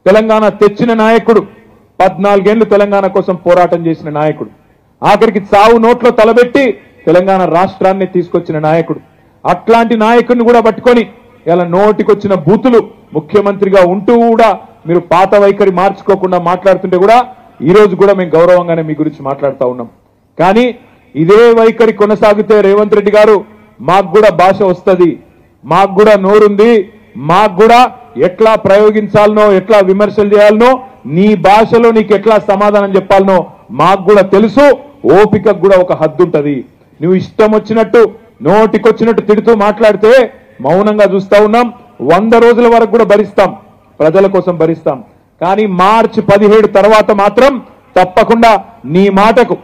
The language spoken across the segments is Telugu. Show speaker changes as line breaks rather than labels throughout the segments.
తెలంగాణ తెచ్చిన నాయకుడు, 14 ఏళ్లు తెలంగాణ కోసం పోరాటం చేసిన నాయకుడు, ఆఖరికి చావు నోట్లో తలబెట్టి తెలంగాణ రాష్ట్రాన్ని తీసుకొచ్చిన నాయకుడు. అట్లాంటి నాయకుడిని కూడా పట్టుకొని ఇలా నోటికొచ్చిన బూతులు ముఖ్యమంత్రిగా ఉంటూ కూడా మీరు పాత వైఖరి మార్చుకోకుండా మాట్లాడుతుంటే కూడా ఈ రోజు కూడా మేము గౌరవంగానే మీ గురించి మాట్లాడుతూ ఉన్నాం. కానీ ఇదే వైఖరి కొనసాగితే రేవంత్ రెడ్డి గారు మాకు కూడా భాష వస్తుంది, మాకు కూడా నోరుంది, మాకు కూడా ఎట్లా ప్రయోగించాలనో ఎట్లా విమర్శలు చేయాలనో నీ భాషలో నీకు ఎట్లా సమాధానం చెప్పాలనో మాకు కూడా తెలుసు. ఓపికకు కూడా ఒక హద్దు ఉంటది. నువ్వు ఇష్టం వచ్చినట్టు నోటికొచ్చినట్టు తిడుతూ మాట్లాడితే మౌనంగా చూస్తా ఉన్నాం. 100 రోజుల వరకు కూడా భరిస్తాం, ప్రజల కోసం భరిస్తాం. కానీ మార్చి 17 తర్వాత మాత్రం తప్పకుండా నీ మాటకు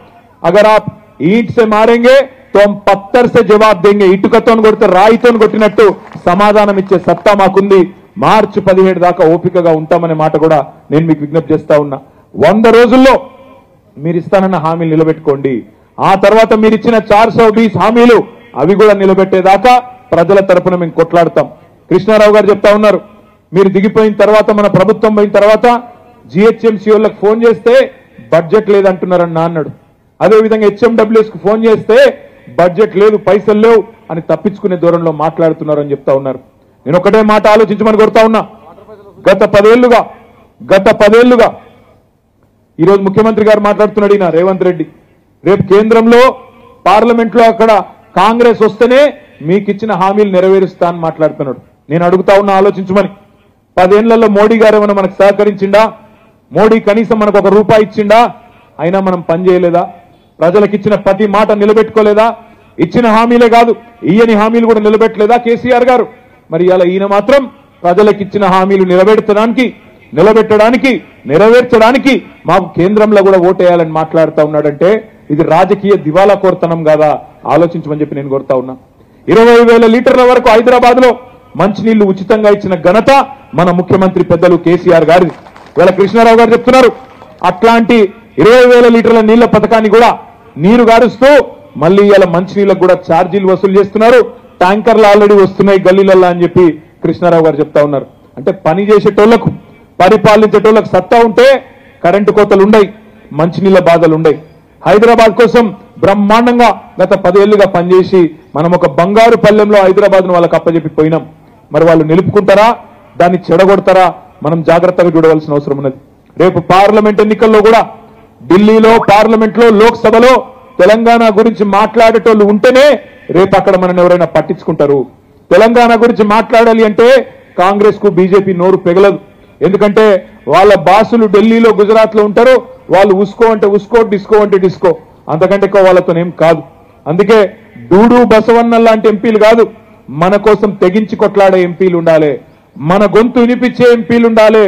అగర్ ఆప్ ఈంట్ సే మారేంగే तो हम पत्थर से जवाब देंगे, ఇటుకతో కొడితే రాయితో కొట్టినట్టు సమాధానం ఇచ్చే సత్తా మాకుంది. మార్చి 17 దాకా ఓపికగా ఉంటామనే మాట కూడా నేను మీకు విజ్ఞప్తి చేస్తా ఉన్నా. 100 రోజుల్లో మీరు ఇస్తానన్న హామీలు నిలబెట్టుకోండి. ఆ తర్వాత మీరు ఇచ్చిన 420 హామీలు అవి కూడా నిలబెట్టేదాకా ప్రజల తరపున మేము కొట్లాడతాం. కృష్ణారావు గారు చెప్తా ఉన్నారు, మీరు దిగిపోయిన తర్వాత మన ప్రభుత్వం పోయిన తర్వాత జిహెచ్ఎంసీ వాళ్ళకి ఫోన్ చేస్తే బడ్జెట్ లేదంటున్నారన్న అన్నాడు. అదేవిధంగా హెచ్ఎండబ్ల్యూఎస్ కు ఫోన్ చేస్తే బడ్జెట్ లేదు, పైసలు లేవు అని తప్పించుకునే దూరంలో మాట్లాడుతున్నారని చెప్తా ఉన్నారు. నేను ఒకటే మాట ఆలోచించమని కోరుతా ఉన్నా. గత 10 ఏళ్లుగా ఈరోజు ముఖ్యమంత్రి గారు మాట్లాడుతున్నాడు, ఈయన రేవంత్ రెడ్డి రేపు కేంద్రంలో పార్లమెంట్ లో అక్కడ కాంగ్రెస్ వస్తేనే మీకు ఇచ్చిన హామీలు నెరవేరుస్తా అని మాట్లాడుతున్నాడు. నేను అడుగుతా ఉన్నా, ఆలోచించమని. 10 ఏళ్లలో మోడీ గారు ఏమైనా మనకు సహకరించిండా? మోడీ కనీసం మనకు ₹1 ఇచ్చిండా? అయినా మనం పని చేయలేదా? ప్రజలకు ఇచ్చిన ప్రతి మాట నిలబెట్టుకోలేదా? ఇచ్చిన హామీలే కాదు, ఈయని హామీలు కూడా నిలబెట్టలేదా కేసీఆర్ గారు? మరి ఇలా ఈయన మాత్రం ప్రజలకు ఇచ్చిన హామీలు నిలబెట్టడానికి నెరవేర్చడానికి మాకు కేంద్రంలో కూడా ఓటేయాలని మాట్లాడుతూ ఉన్నాడంటే ఇది రాజకీయ దివాలా కోరతనం కాదా? ఆలోచించమని చెప్పి నేను కోరుతా ఉన్నా. 20,000 లీటర్ల వరకు హైదరాబాద్ లో మంచినీళ్లు ఉచితంగా ఇచ్చిన ఘనత మన ముఖ్యమంత్రి పెద్దలు కేసీఆర్ గారిది. ఇవాళ కృష్ణారావు గారు చెప్తున్నారు, అట్లాంటి 20,000 లీటర్ల నీళ్ల పథకాన్ని కూడా నీరు గారుస్తూ మళ్ళీ ఇలా మంచినీళ్ళకు కూడా ఛార్జీలు వసూలు చేస్తున్నారు. ట్యాంకర్లు ఆల్రెడీ వస్తున్నాయి గల్లీలల్లో అని చెప్పి కృష్ణారావు గారు చెప్తా ఉన్నారు. అంటే పని చేసేటోళ్లకు, పరిపాలించేటోళ్లకు సత్తా ఉంటే కరెంటు కోతలు ఉండయి, మంచినీళ్ళ బాధలు ఉండయి. హైదరాబాద్ కోసం బ్రహ్మాండంగా గత 10 ఏళ్లుగా పనిచేసి మనం ఒక బంగారు పల్లెంలో హైదరాబాద్ ను వాళ్ళకి అప్పచెప్పి పోయినాం. మరి వాళ్ళు నిలుపుకుంటారా, దాన్ని చెడగొడతారా? మనం జాగ్రత్తగా చూడవలసిన అవసరం ఉన్నది. రేపు పార్లమెంట్ ఎన్నికల్లో కూడా ఢిల్లీలో, పార్లమెంట్ లో, లోక్సభలో తెలంగాణ గురించి మాట్లాడేటోళ్ళు ఉంటేనే రేపు అక్కడ మనం ఎవరైనా పట్టించుకుంటారు. తెలంగాణ గురించి మాట్లాడాలి అంటే కాంగ్రెస్ కు బీజేపీ నోరు పెగలదు. ఎందుకంటే వాళ్ళ బాసులు ఢిల్లీలో, గుజరాత్ లో ఉంటారు. వాళ్ళు ఉస్కో అంటే ఉస్కో, డిస్కో అంటే డిస్కో, అంతకంటే ఎక్కువ వాళ్ళతోనేం కాదు. అందుకే డూడు బసవన్న లాంటి ఎంపీలు కాదు, మన కోసం తెగించి కొట్లాడే ఎంపీలు ఉండాలి, మన గొంతు వినిపించే ఎంపీలు ఉండాలి.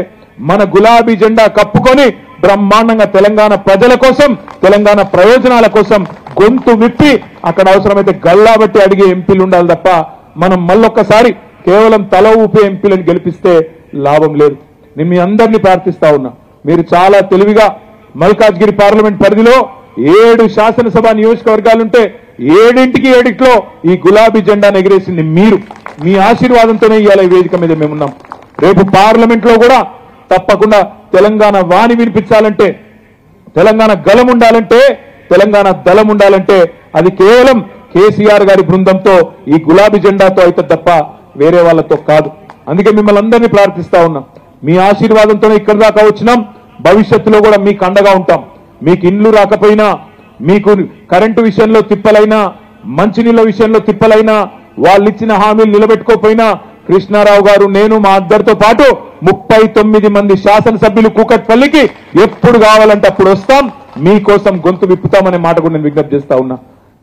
మన గులాబీ జెండా కప్పుకొని బ్రహ్మాండంగా తెలంగాణ ప్రజల కోసం, తెలంగాణ ప్రయోజనాల కోసం గొంతు విప్పి అక్కడ అవసరమైతే గల్లాబట్టి అడిగే ఎంపీలు ఉండాలి తప్ప మనం మళ్ళొక్కసారి కేవలం తల ఊపే ఎంపీలను గెలిపిస్తే లాభం లేదు. నేను మీ అందరినీ ప్రార్థిస్తా ఉన్నా, మీరు చాలా తెలివిగా మల్కాజ్గిరి పార్లమెంట్ పరిధిలో 7 శాసనసభ నియోజకవర్గాలుంటే 7 ఈ గులాబీ జెండాను ఎగిరేసింది మీరు. మీ ఆశీర్వాదంతోనే ఇవాళ ఈ వేదిక మీద మేమున్నాం. రేపు పార్లమెంట్ లో కూడా తప్పకుండా తెలంగాణ వాణి వినిపించాలంటే, తెలంగాణ గలం ఉండాలంటే, తెలంగాణ దళం ఉండాలంటే అది కేవలం కేసీఆర్ గారి బృందంతో, ఈ గులాబీ జెండాతో అయితే తప్ప వేరే వాళ్ళతో కాదు. అందుకే మిమ్మల్ని అందరినీ ప్రార్థిస్తా ఉన్నాం, మీ ఆశీర్వాదంతోనే ఇక్కడి దాకా వచ్చినాం. భవిష్యత్తులో కూడా మీకు అండగా ఉంటాం. మీకు ఇండ్లు రాకపోయినా, మీకు కరెంటు విషయంలో తిప్పలైనా, మంచినీళ్ళ విషయంలో తిప్పలైనా, వాళ్ళు ఇచ్చిన హామీలు నిలబెట్టుకోకపోయినా కృష్ణారావు గారు, నేను, మా అందరితో పాటు 39 మంది శాసనసభ్యులు కూకట్పల్లికి ఎప్పుడు కావాలంటే అప్పుడు వస్తాం, మీకోసం గొంతు విప్పుతామనే మాట కూడా నేను విజ్ఞప్తి చేస్తా ఉన్నా.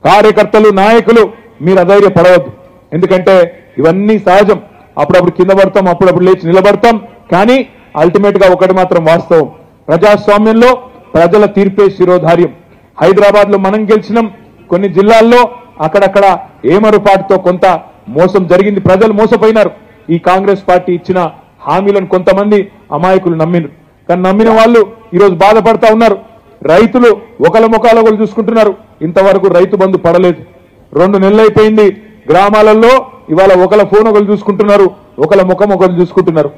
కార్యకర్తలు, నాయకులు మీరు అధైర్యపడవద్దు. ఎందుకంటే ఇవన్నీ సహజం. అప్పుడప్పుడు కింద పడతాం, అప్పుడప్పుడు లేచి నిలబడతాం. కానీ అల్టిమేట్ గా ఒకటి మాత్రం వాస్తవం, ప్రజాస్వామ్యంలో ప్రజల తీర్పే శిరోధార్యం. హైదరాబాద్ లో మనం గెలిచినాం, కొన్ని జిల్లాల్లో అక్కడక్కడ ఏమరుపాటుతో కొంత మోసం జరిగింది, ప్రజలు మోసపోయినారు. ఈ కాంగ్రెస్ పార్టీ ఇచ్చిన హామీలను కొంతమంది అమాయకులు నమ్మినారు. కానీ నమ్మిన వాళ్ళు ఈరోజు బాధపడతా ఉన్నారు. రైతులు ఒకళ్ళ ముఖాలు ఒకళ్ళు చూసుకుంటున్నారు. ఇంతవరకు రైతు బంధు పడలేదు. 2 నెలలు అయిపోయింది. గ్రామాలలో ఇవాళ ఒకళ్ళ ఫోన్ ఒకళ్ళు చూసుకుంటున్నారు, ఒకళ్ళ ముఖం ఒకళ్ళు చూసుకుంటున్నారు.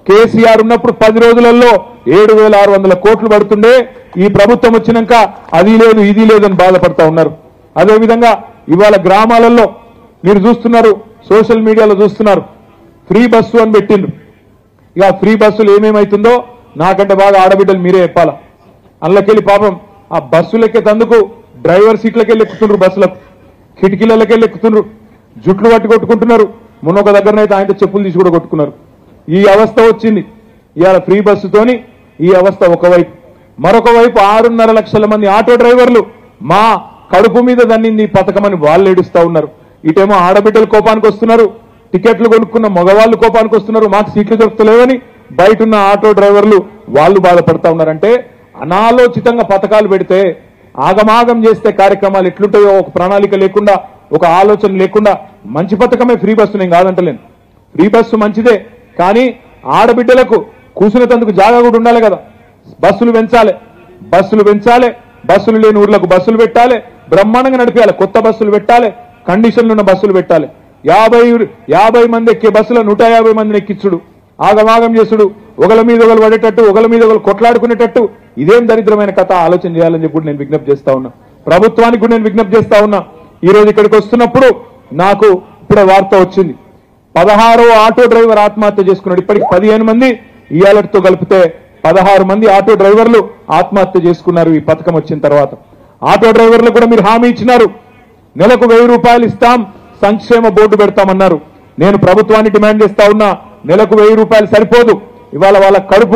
కేసీఆర్ ఉన్నప్పుడు 10 రోజులలో 7,600 కోట్లు పడుతుండే. ఈ ప్రభుత్వం వచ్చినాక అది లేదు ఇది లేదని బాధపడతా ఉన్నారు. అదేవిధంగా ఇవాళ గ్రామాలలో మీరు చూస్తున్నారు, సోషల్ మీడియాలో చూస్తున్నారు, ఫ్రీ బస్సు అని పెట్టిండ్రు. ఇక ఫ్రీ బస్సులు ఏమేమైతుందో నాకంటే బాగా ఆడబిడ్డలు మీరే చెప్పాలా. అందులోకెళ్ళి పాపం ఆ బస్సులెక్కేందుకు డ్రైవర్ సీట్లకెళ్ళి ఎక్కుతుండ్రు, బస్సులకు కిటికీలకెళ్ళి ఎక్కుతుండ్రు, జుట్లు పట్టి కొట్టుకుంటున్నారు. మొన్న ఒక దగ్గరనైతే ఆయనతో చెప్పులు తీసి కూడా కొట్టుకున్నారు. ఈ అవస్థ వచ్చింది ఇవాళ ఫ్రీ బస్సుతోని. ఈ అవస్థ ఒకవైపు, మరొక వైపు 6.5 లక్షల మంది ఆటో డ్రైవర్లు మా కడుపు మీద దన్నింది ఈ పథకమని వాళ్ళు ఏడుస్తా ఉన్నారు. ఇటేమో ఆడబిడ్డలు కోపానికి వస్తున్నారు, టికెట్లు కొనుక్కున్న మగవాళ్ళు కోపానికి వస్తున్నారు, మాకు సీట్లు దొరుకుతలేవని బయట ఉన్న ఆటో డ్రైవర్లు వాళ్ళు బాధపడతా ఉన్నారంటే అనాలోచితంగా పథకాలు పెడితే, ఆగమాగం చేస్తే కార్యక్రమాలు ఎట్లుంటాయో ఒక ప్రణాళిక లేకుండా, ఒక ఆలోచన లేకుండా. మంచి పథకమే ఫ్రీ బస్సు, నేను కాదంటలేను, ఫ్రీ బస్సు మంచిదే. కానీ ఆడబిడ్డలకు కూసునేందుకు జాగా కూడా ఉండాలి కదా. బస్సులు పెంచాలి, బస్సులు లేని ఊర్లకు బస్సులు పెట్టాలి, బ్రహ్మాండంగా నడిపేయాలి, కొత్త బస్సులు పెట్టాలి, కండిషన్లు ఉన్న బస్సులు పెట్టాలి. 50 మంది ఎక్కే బస్సులో 150 మందిని ఎక్కించుడు, ఆగమాగం చేసుడు, ఒకళ్ళ మీద ఒకరు పడేటట్టు, ఒకళ్ళ మీద ఒకరు కొట్లాడుకునేటట్టు, ఇదేం దరిద్రమైన కథ. ఆలోచన చేయాలని చెప్పి నేను విజ్ఞప్తి చేస్తా ఉన్నా. ప్రభుత్వానికి కూడా నేను విజ్ఞప్తి చేస్తా ఉన్నా. ఈ రోజు ఇక్కడికి వస్తున్నప్పుడు నాకు ఇప్పుడే వార్త వచ్చింది, 16వ ఆటో డ్రైవర్ ఆత్మహత్య చేసుకున్నాడు. ఇప్పటికి 15 మంది, ఇయాలతో కలిపితే 16 మంది ఆటో డ్రైవర్లు ఆత్మహత్య చేసుకున్నారు ఈ పథకం వచ్చిన తర్వాత. ఆటో డ్రైవర్లు కూడా మీరు హామీ ఇచ్చినారు, నెలకు 1000 రూపాయలు ఇస్తాం, సంక్షేమ బోర్డు పెడతామన్నారు. నేను ప్రభుత్వాన్ని డిమాండ్ చేస్తా ఉన్నా, నెలకు 1000 రూపాయలు సరిపోదు. ఇవాళ వాళ్ళ కడుపు